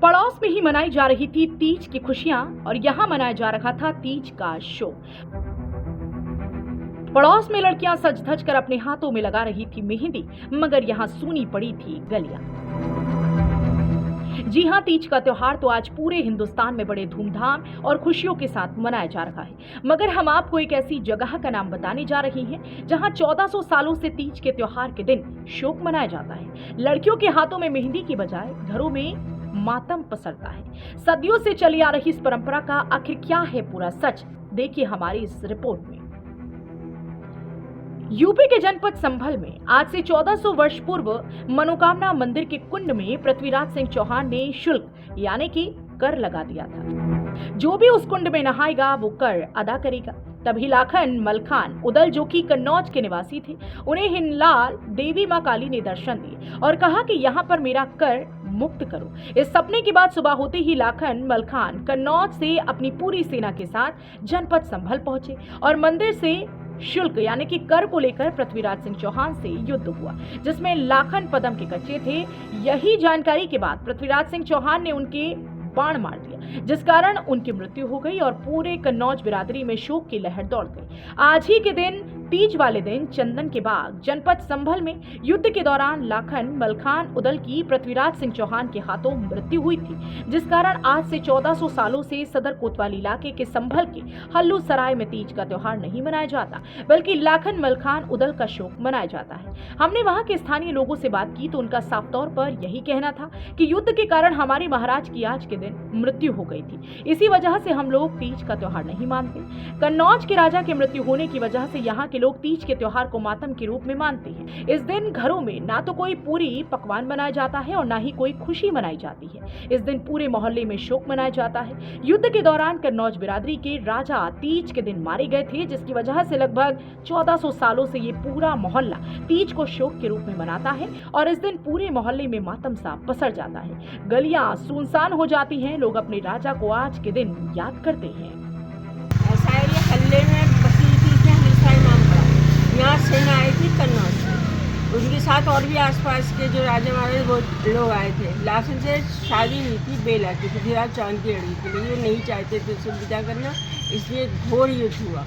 पड़ोस में ही मनाई जा रही थी तीज की खुशियां और यहां मनाया जा रहा था तीज का शो। पड़ोस में लड़कियां सज धज कर अपने हाथों में लगा रही थी मेहंदी, मगर यहां सूनी पड़ी थी गलियां। जी हां, तीज का त्योहार तो आज पूरे हिंदुस्तान में बड़े धूमधाम और खुशियों के साथ मनाया जा रहा है, मगर हम आपको एक ऐसी जगह का नाम बताने जा रहे हैं जहां 1400 सालों से तीज के त्योहार के दिन शोक मनाया जाता है। लड़कियों के हाथों में मेहंदी की बजाय घरों में मातम पसरता है। सदियों से चली आ रही इस परंपरा का आखिर क्या है पूरा सच, देखिए हमारी इस रिपोर्ट में। यूपी के जनपद संभल में आज से 1400 वर्ष पूर्व मनोकामना मंदिर के कुंड में पृथ्वीराज सिंह चौहान ने शुल्क यानी कि कर लगा दिया था। जो भी उस कुंड में नहाएगा वो कर अदा करेगा। तभी लाखन मलखान उदल, जो कि कन्नौज के निवासी थे, उन्हें हिनलाल देवी मां काली ने दर्शन दिए और कहा कि यहाँ पर मेरा कर मुक्त करो। इस सपने के बाद सुबह होते ही लाखन मलखान कन्नौज से अपनी पूरी सेना के साथ जनपद संभल पहुंचे और मंदिर से शुल्क यानी कि कर को लेकर पृथ्वीराज सिंह चौहान से युद्ध हुआ, जिसमें लाखन पदम के कच्चे थे। यही जानकारी के बाद पृथ्वीराज सिंह चौहान ने उनके बाण मार दिया, जिस कारण उनकी मृत्यु हो गई और पूरे कन्नौज बिरादरी में शोक की लहर दौड़ गई। आज ही के दिन, तीज वाले दिन, चंदन के बाग जनपद संभल में युद्ध के दौरान लाखन मलखान उदल की पृथ्वीराज सिंह चौहान के हाथों मृत्यु हुई थी, जिस कारण आज से 1400 सालों से सदर कोतवाल इलाके के संभल के हल्लू सराय में तीज का त्योहार नहीं मनाया जाता, बल्कि लाखन मलखान उदल का शोक मनाया जाता है। हमने वहां के स्थानीय लोगों से बात की तो उनका साफ तौर पर यही कहना था कि युद्ध के कारण हमारे महाराज की आज के दिन मृत्यु हो गई थी, इसी वजह से हम लोग तीज का त्योहार नहीं मानते। कन्नौज के राजा की मृत्यु होने की वजह से यहाँ के लोग तीज के त्योहार को मातम के रूप में मानते हैं। इस दिन घरों में ना तो कोई पूरी पकवान बनाया जाता है और ना ही कोई खुशी मनाई जाती है। इस दिन पूरे मोहल्ले में शोक मनाया जाता है। युद्ध के दौरान कन्नौज बिरादरी के राजा तीज के दिन मारे गए थे, जिसकी वजह से लगभग 1400 सालों से ये पूरा मोहल्ला तीज को शोक के रूप में मनाता है और इस दिन पूरे मोहल्ले में मातम सा पसर जाता है। गलियां सुनसान हो जाती हैं, लोग अपने राजा को आज के दिन याद करते हैं। हल्ले में बसी थी, हल्साई नाम पड़ा। यहाँ सेना आई थी कन्नौज से, उनके साथ और भी आसपास के जो राजा महाराज वो लोग आए थे। लाखन से शादी हुई थी बेला की, पृथ्वीराज चौहान की लड़की थी, लेकिन वो नहीं चाहते थे उसे विदा करना, इसलिए घोर युद्ध हुआ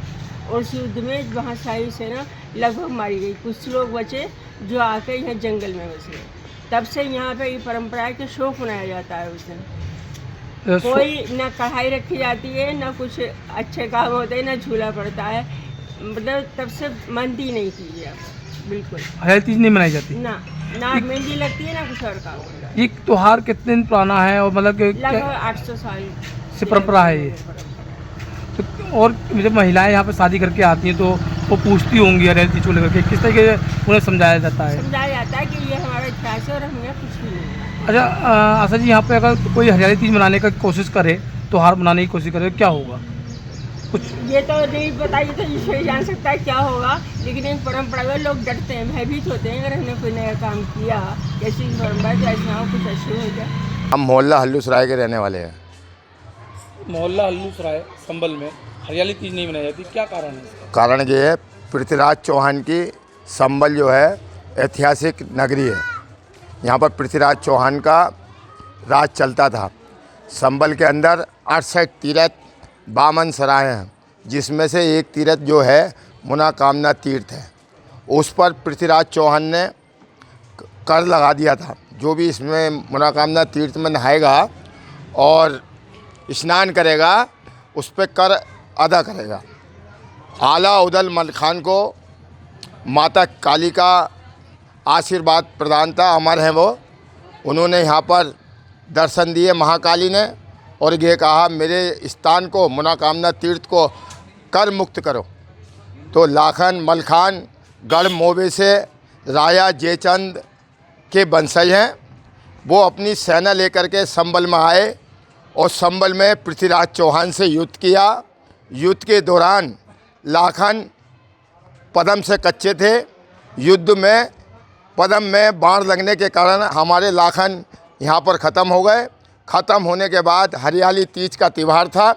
और उस युद्ध में वहाँ सारी सेना लगभग मारी गई। कुछ लोग बचे जो आकर यहाँ जंगल में बस गए। तब से यहाँ पे ये परंपरा है कि शोक मनाया जाता है उस दिन। कोई ना कढ़ाई रखी जाती है, ना कुछ अच्छे काम होते हैं, ना झूला पड़ता है, मतलब तब से मनती नहीं थी बिल्कुल। हरियाली तीज नहीं मनाई जाती ना मेहंदी लगती है, ना कुछ और काम होता है। ये त्योहार कितने दिन पुराना है और मतलब लगभग 800 साल से परंपरा है ये? तो और जब महिलाएं यहाँ पे शादी करके आती हैं तो वो पूछती होंगी हरियाली तीज को लेकर के, किस तरीके से उन्हें समझाया जाता है कि ये हमारा इतिहास है और हमें कुछ भी नहीं है। अच्छा आशा जी, यहाँ पे अगर कोई हरियाली तीज मनाने का कोशिश करे, त्योहार मनाने की कोशिश करे, क्या होगा? कुछ ये तो नहीं बताइए, तो ईश्वर ही जान सकता है क्या होगा, लेकिन इन परंपरा में लोग डरते हैं, भयभीत होते हैं। अगर हमने कोई नया काम किया ऐसी परंपरा तो ऐसा कुछ ऐसे हो जाए। हम मोहल्ला हल्लू सराय के रहने वाले हैं। मोहल्ला हल्लू सराय संभल में हरियाली तीज नहीं मनाई जाती, क्या कारण है? कारण ये है, पृथ्वीराज चौहान की संभल जो है ऐतिहासिक नगरी है। यहाँ पर पृथ्वीराज चौहान का राज चलता था। संभल के अंदर 68 तीर्थ बामन सराय हैं, जिसमें से एक तीर्थ जो है मनोकामना तीर्थ है। उस पर पृथ्वीराज चौहान ने कर लगा दिया था। जो भी इसमें मनोकामना तीर्थ में नहाएगा और स्नान करेगा उस पर कर अदा करेगा। आला उदल मलखान को माता काली का आशीर्वाद प्रदान था, अमर हैं वो। उन्होंने यहाँ पर दर्शन दिए महाकाली ने और ये कहा मेरे स्थान को, मनोकामना तीर्थ को कर मुक्त करो। तो लाखन मलखान गढ़ मोबे से राजा जयचंद के वंशज हैं। वो अपनी सेना लेकर के संभल में आए और संभल में पृथ्वीराज चौहान से युद्ध किया। युद्ध के दौरान लाखन पदम से कच्चे थे। युद्ध में पदम में बाण लगने के कारण हमारे लाखन यहाँ पर ख़त्म हो गए। ख़त्म होने के बाद हरियाली तीज का त्यौहार था,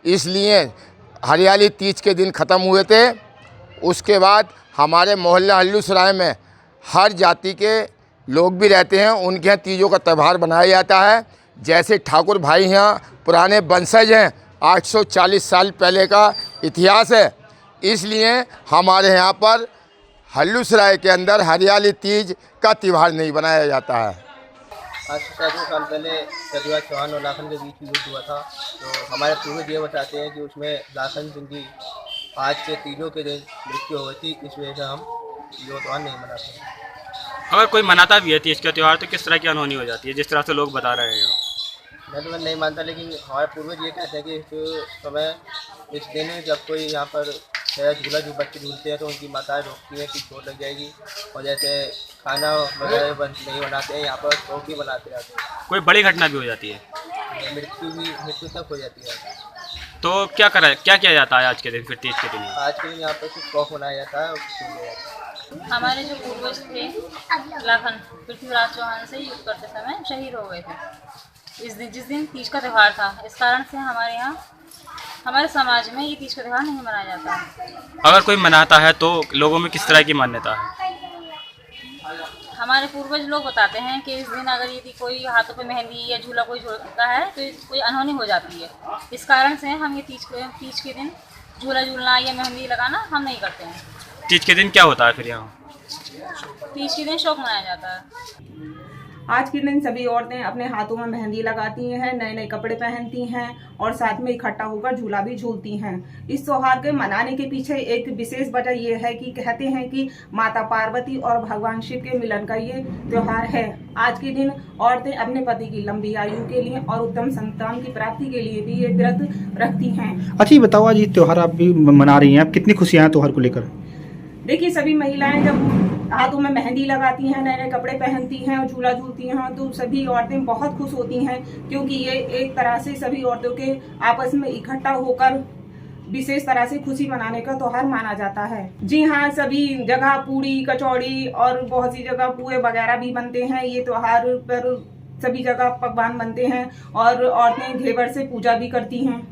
इसलिए हरियाली तीज के दिन ख़त्म हुए थे। उसके बाद हमारे मोहल्ला हल्लू सराय में हर जाति के लोग भी रहते हैं, उनके यहाँ तीजों का त्यौहार बनाया जाता है। जैसे ठाकुर भाई यहाँ पुराने वंशज हैं, 840 साल पहले का इतिहास है, इसलिए हमारे यहाँ पर हल्लूसराय के अंदर हरियाली तीज का त्यौहार नहीं बनाया जाता है। आज से 7 साल पहले पृथ्वीराज चौहान और लाखन के बीच युद्ध हुआ था। तो हमारे पूर्वज ये बताते हैं कि उसमें लाखन सिंह की आज से तीनों के दिन मृत्यु हो गई थी, इस वजह से हम ये त्यौहार नहीं मनाते हैं। अगर कोई मनाता भी है तीज का त्यौहार तो किस तरह की अनहोनी हो जाती है जिस तरह से लोग बता रहे हैं? मैं तो नहीं मानता, लेकिन हमारे पूर्वज ये कहते हैं कि इस समय इस दिन जब कोई यहाँ पर झूला जो बच्चे झूलते हैं तो उनकी माताएं रोकती हैं कि चोट लग जाएगी, और जैसे खाना वगैरह नहीं बनाते हैं यहाँ पर तो भी बनाते रहते हैं। कोई बड़ी घटना भी हो जाती है, मृत्यु तक हो जाती है। तो क्या किया जाता है आज के दिन, फिर तीज के दिन? आज के दिन यहाँ पर सिर्फ कॉफ मनाया जाता है और कुछ नहीं किया जाता है। हमारे जो पूर्वज थे लाखन पृथ्वीराज चौहान से युद्ध करते समय शहीद हो गए थे जिस दिन तीज का त्यौहार था। इस कारण से हमारे यहाँ हमारे समाज में ये तीज का त्यौहार नहीं मनाया जाता है। अगर कोई मनाता है तो लोगों में किस तरह की मान्यता है? हमारे पूर्वज लोग बताते हैं कि इस दिन अगर यदि कोई हाथों पे मेहंदी या झूला कोई झूलता है तो कोई अनहोनी हो जाती है। इस कारण से हम ये तीज के दिन झूला झूलना या मेहंदी लगाना हम नहीं करते हैं। तीज के दिन क्या होता है फिर यहाँ? तीज के दिन शौक मनाया जाता है। आज के दिन सभी औरतें अपने हाथों में मेहंदी लगाती हैं, नए नए कपड़े पहनती हैं और साथ में इकट्ठा होकर झूला भी झूलती हैं। इस त्योहार के मनाने के पीछे एक विशेष वजह ये है कि कहते हैं कि माता पार्वती और भगवान शिव के मिलन का ये त्योहार है। आज के दिन औरतें अपने पति की लंबी आयु के लिए और उत्तम संतान की प्राप्ति के लिए भी ये व्रत रखती हैं। अच्छा ये बताओ, आज ये त्योहार आप भी मना रही हैं, आप कितनी खुशियाँ हैं त्योहार को लेकर? देखिए, सभी महिलाएं जब हाथों में मेहंदी लगाती हैं, नए नए कपड़े पहनती हैं और झूला झूलती हैं तो सभी औरतें बहुत खुश होती हैं, क्योंकि ये एक तरह से सभी औरतों के आपस में इकट्ठा होकर विशेष तरह से खुशी मनाने का त्योहार माना जाता है। जी हाँ, सभी जगह पूड़ी कचौड़ी और बहुत सी जगह पुए वगैरह भी बनते हैं। ये त्योहार पर सभी जगह पकवान बनते हैं और औरतें घेवर से पूजा भी करती हैं।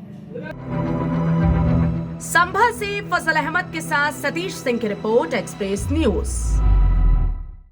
संभल से फजल अहमद के साथ सतीश सिंह की रिपोर्ट, एक्सप्रेस न्यूज।